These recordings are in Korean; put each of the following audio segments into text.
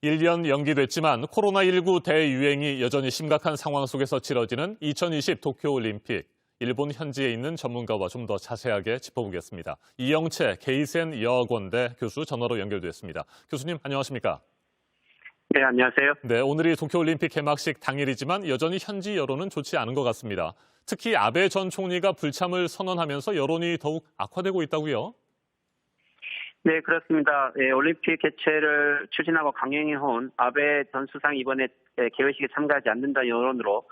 1년 연기됐지만 코로나19 대유행이 여전히 심각한 상황 속에서 치러지는 2020 도쿄올림픽. 일본 현지에 있는 전문가와 좀 더 자세하게 짚어보겠습니다. 이영채 게이센 여학원대 교수 전화로 연결됐습니다. 교수님 안녕하십니까? 네, 안녕하세요. 네, 오늘이 도쿄올림픽 개막식 당일이지만 여전히 현지 여론은 좋지 않은 것 같습니다. 특히 아베 전 총리가 불참을 선언하면서 여론이 더욱 악화되고 있다고요? 네, 그렇습니다. 올림픽 개최를 추진하고 강행해온 아베 전 수상이 이번에 개회식에 참가하지 않는다 여론으로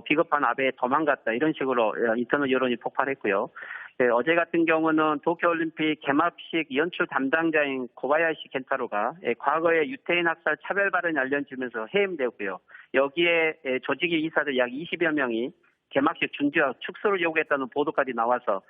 비겁한 아베에 도망갔다 이런 식으로 인터넷 여론이 폭발했고요. 어제 같은 경우는 도쿄올림픽 개막식 연출 담당자인 고바야시 켄타로가 과거에 유태인 학살 차별 발언이 알려지면서 해임되고요. 여기에 조직위 이사들 약 20여 명이 개막식 중지와 축소를 요구했다는 보도까지 나와서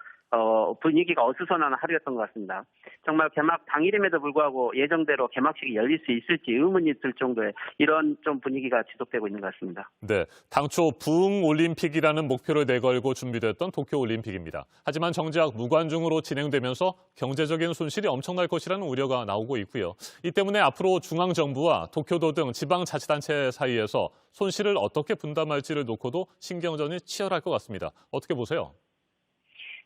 분위기가 어수선한 하루였던 것 같습니다. 정말 개막 당일임에도 불구하고 예정대로 개막식이 열릴 수 있을지 의문이 들 정도의 이런 좀 분위기가 지속되고 있는 것 같습니다. 네, 당초 부흥올림픽이라는 목표를 내걸고 준비됐던 도쿄올림픽입니다. 하지만 정작 무관중으로 진행되면서 경제적인 손실이 엄청날 것이라는 우려가 나오고 있고요. 이 때문에 앞으로 중앙정부와 도쿄도 등 지방자치단체 사이에서 손실을 어떻게 분담할지를 놓고도 신경전이 치열할 것 같습니다. 어떻게 보세요?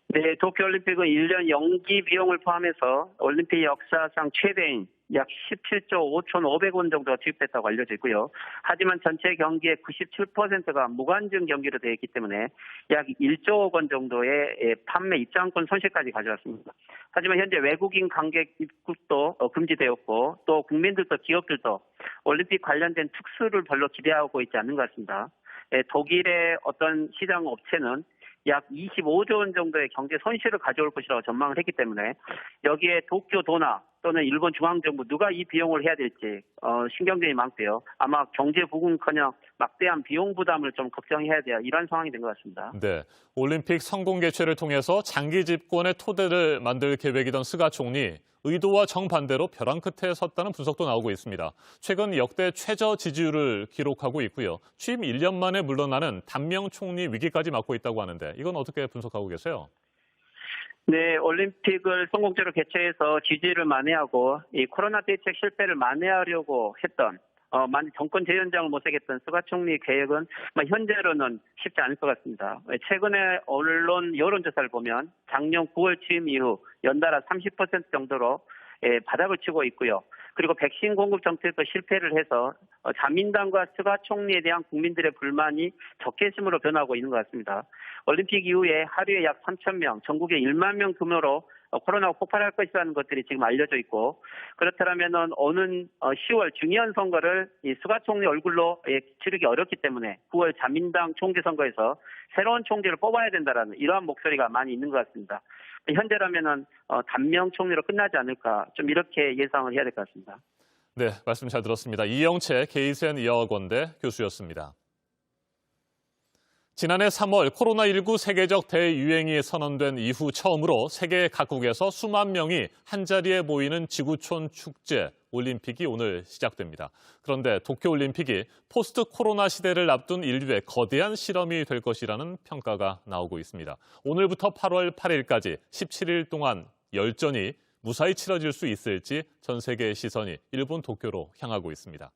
네, 도쿄올림픽은 1년 연기 비용을 포함해서 올림픽 역사상 최대인 약 17조 5,500원 정도가 투입됐다고 알려져 있고요. 하지만 전체 경기의 97%가 무관중 경기로 되어 있기 때문에 약 1조 원 정도의 판매 입장권 손실까지 가져왔습니다. 하지만 현재 외국인 관객 입국도 금지되었고 또 국민들도 기업들도 올림픽 관련된 특수를 별로 기대하고 있지 않는 것 같습니다. 독일의 어떤 시장 업체는 약 25조 원 정도의 경제 손실을 가져올 것이라고 전망을 했기 때문에 여기에 도쿄도나 또는 일본 중앙정부 누가 이 비용을 해야 될지 신경전이 많고요. 아마 경제 부흥커녕 막대한 비용 부담을 좀 걱정해야 돼요. 이런 상황이 된 것 같습니다. 네, 올림픽 성공 개최를 통해서 장기 집권의 토대를 만들 계획이던 스가 총리, 의도와 정반대로 벼랑 끝에 섰다는 분석도 나오고 있습니다. 최근 역대 최저 지지율을 기록하고 있고요. 취임 1년 만에 물러나는 단명 총리 위기까지 맞고 있다고 하는데 이건 어떻게 분석하고 계세요? 네, 올림픽을 성공적으로 개최해서 지지를 만회하고 이 코로나 대책 실패를 만회하려고 했던 정권 재연장을 모색했던 스가 총리 계획은 현재로는 쉽지 않을 것 같습니다. 최근에 언론 여론조사를 보면 작년 9월 취임 이후 연달아 30% 정도로 바닥을 치고 있고요. 그리고 백신 공급 정책도 실패를 해서 자민당과 스가 총리에 대한 국민들의 불만이 적개심으로 변하고 있는 것 같습니다. 올림픽 이후에 하루에 약 3,000명, 전국에 1만 명 규모로 코로나가 폭발할 것이라는 것들이 지금 알려져 있고 그렇다면은 오는 10월 중의원 선거를 이 스가 총리 얼굴로 치르기 어렵기 때문에 9월 자민당 총재 선거에서 새로운 총재를 뽑아야 된다라는 이러한 목소리가 많이 있는 것 같습니다. 현재라면은 단명 총리로 끝나지 않을까 좀 이렇게 예상을 해야 될 것 같습니다. 네, 말씀 잘 들었습니다. 이영채 게이센 여학원대 교수였습니다. 지난해 3월 코로나19 세계적 대유행이 선언된 이후 처음으로 세계 각국에서 수만 명이 한자리에 모이는 지구촌 축제 올림픽이 오늘 시작됩니다. 그런데 도쿄올림픽이 포스트 코로나 시대를 앞둔 인류의 거대한 실험이 될 것이라는 평가가 나오고 있습니다. 오늘부터 8월 8일까지 17일 동안 열전이 무사히 치러질 수 있을지 전 세계의 시선이 일본 도쿄로 향하고 있습니다.